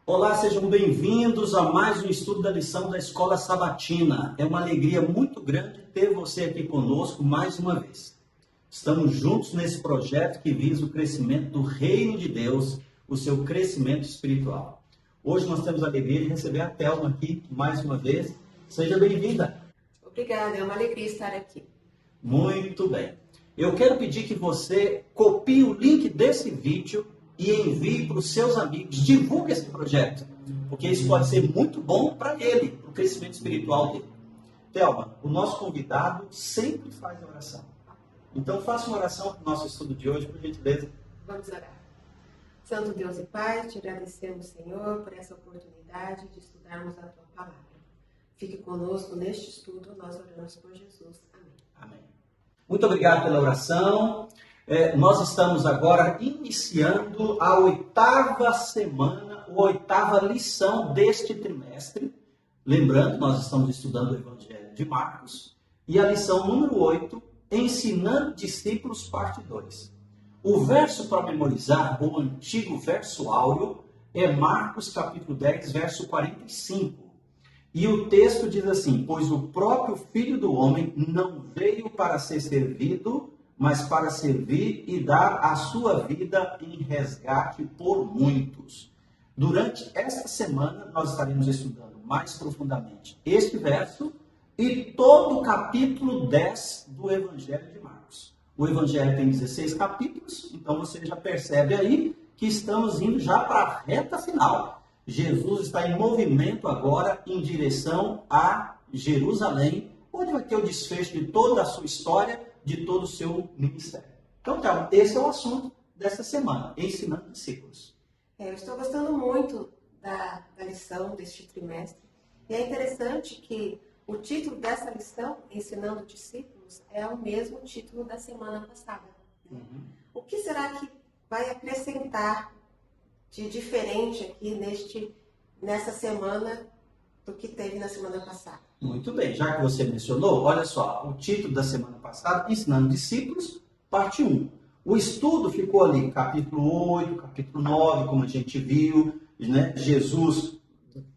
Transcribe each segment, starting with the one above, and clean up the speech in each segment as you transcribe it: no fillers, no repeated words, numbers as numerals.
Olá, sejam bem-vindos a mais um estudo da lição da Escola Sabatina. É uma alegria muito grande ter você aqui conosco mais uma vez. Estamos juntos nesse projeto que visa o crescimento do Reino de Deus, o seu crescimento espiritual. Hoje nós temos a alegria de receber a Thelma aqui mais uma vez. Seja bem-vinda. Obrigada, é uma alegria estar aqui. Muito bem. Eu quero pedir que você copie o link desse vídeo e envie para os seus amigos. Divulgue esse projeto, porque isso pode ser muito bom para ele, para o crescimento espiritual dele. Thelma, o nosso convidado sempre faz oração. Então faça uma oração para o nosso estudo de hoje, por gentileza. Vamos orar. Santo Deus e Pai, te agradecemos, Senhor, por essa oportunidade de estudarmos a Tua Palavra. Fique conosco neste estudo, nós oramos por Jesus. Amém. Amém. Muito obrigado pela oração. Nós estamos agora iniciando a 8ª semana, a 8ª lição deste trimestre. Lembrando, nós estamos estudando o Evangelho de Marcos. E a lição número 8, Ensinando Discípulos, parte 2. O verso para memorizar, o antigo verso áureo, é Marcos capítulo 10, verso 45. E o texto diz assim: pois o próprio Filho do Homem não veio para ser servido, mas para servir e dar a sua vida em resgate por muitos. Durante esta semana, nós estaremos estudando mais profundamente este verso e todo o capítulo 10 do Evangelho de Marcos. O Evangelho tem 16 capítulos, então você já percebe aí que estamos indo já para a reta final. Jesus está em movimento agora em direção a Jerusalém, onde vai ter o desfecho de toda a sua história, de todo o seu ministério. Então, esse é o assunto dessa semana, ensinando discípulos. Eu estou gostando muito da lição deste trimestre. E é interessante que o título dessa lição, Ensinando Discípulos, é o mesmo título da semana passada. O que será que vai acrescentar de diferente aqui nessa semana do que teve na semana passada? Muito bem, já que você mencionou, olha só, o título da semana passada, Ensinando Discípulos, parte 1. O estudo ficou ali, capítulo 8, capítulo 9, como a gente viu, né? Jesus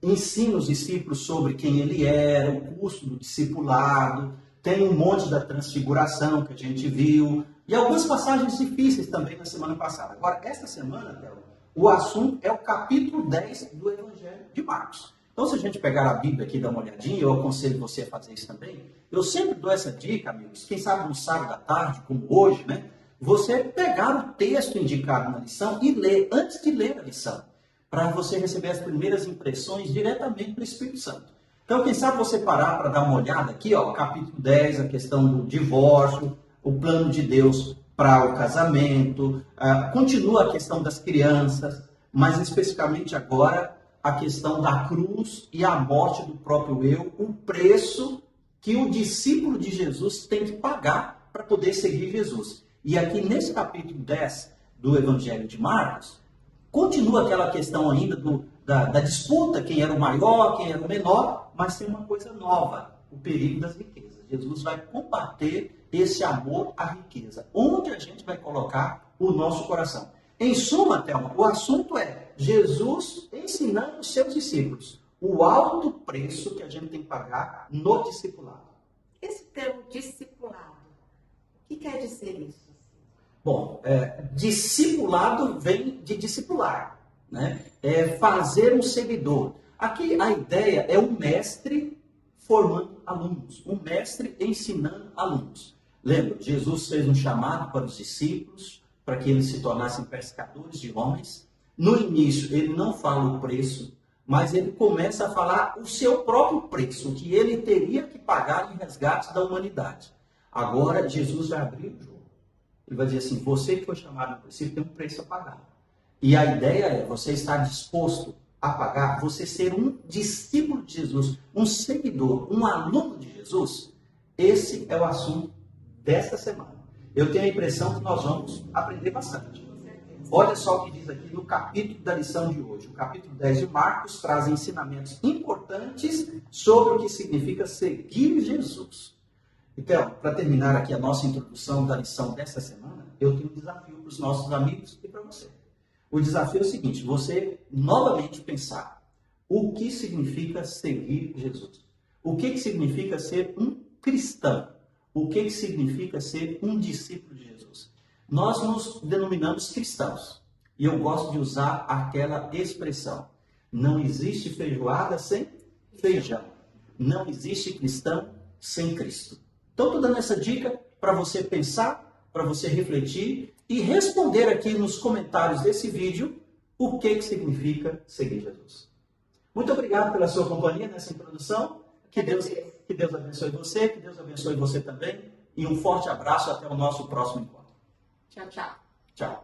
ensina os discípulos sobre quem ele era, o custo do discipulado, tem um monte da transfiguração que a gente viu, e algumas passagens difíceis também na semana passada. Agora, esta semana, o assunto é o capítulo 10 do Evangelho de Marcos. Então, se a gente pegar a Bíblia aqui e dar uma olhadinha, eu aconselho você a fazer isso também. Eu sempre dou essa dica, amigos, quem sabe no sábado à tarde, como hoje, né? Você pegar o texto indicado na lição e ler, antes de ler a lição, para você receber as primeiras impressões diretamente do Espírito Santo. Então, quem sabe você parar para dar uma olhada aqui, ó, capítulo 10, a questão do divórcio, o plano de Deus para o casamento, continua a questão das crianças, mas especificamente agora a questão da cruz e a morte do próprio eu, o preço que o discípulo de Jesus tem que pagar para poder seguir Jesus. E aqui nesse capítulo 10 do Evangelho de Marcos, continua aquela questão ainda da disputa, quem era o maior, quem era o menor, mas tem uma coisa nova, o perigo das riquezas. Jesus vai combater esse amor à riqueza. Onde a gente vai colocar o nosso coração? Em suma, Thelma, o assunto é Jesus ensinando os seus discípulos o alto preço que a gente tem que pagar no discipulado. Esse termo discipulado, o que quer dizer isso? Bom, discipulado vem de discipular, né? É fazer um seguidor. Aqui a ideia é um mestre formando alunos, um mestre ensinando alunos. Lembra, Jesus fez um chamado para os discípulos, para que eles se tornassem pescadores de homens. No início, ele não fala o preço, mas ele começa a falar o seu próprio preço, o que ele teria que pagar em resgate da humanidade. Agora, Jesus vai abrir o jogo. Ele vai dizer assim, você que foi chamado no princípio tem um preço a pagar. E a ideia é você estar disposto a pagar, você ser um discípulo de Jesus, um seguidor, um aluno de Jesus. Esse é o assunto desta semana. Eu tenho a impressão que nós vamos aprender bastante. Olha só o que diz aqui no capítulo da lição de hoje. O capítulo 10 de Marcos traz ensinamentos importantes sobre o que significa seguir Jesus. Então, para terminar aqui a nossa introdução da lição desta semana, eu tenho um desafio para os nossos amigos e para você. O desafio é o seguinte, você novamente pensar o que significa seguir Jesus. O que significa ser um cristão? O que significa ser um discípulo de Jesus? Nós nos denominamos cristãos. E eu gosto de usar aquela expressão. Não existe feijoada sem feijão. Não existe cristão sem Cristo. Então, estou dando essa dica para você pensar, para você refletir e responder aqui nos comentários desse vídeo o que significa seguir Jesus. Muito obrigado pela sua companhia nessa introdução. Que Deus abençoe você, que Deus abençoe você também. E um forte abraço até o nosso próximo encontro. Tchau, tchau. Tchau.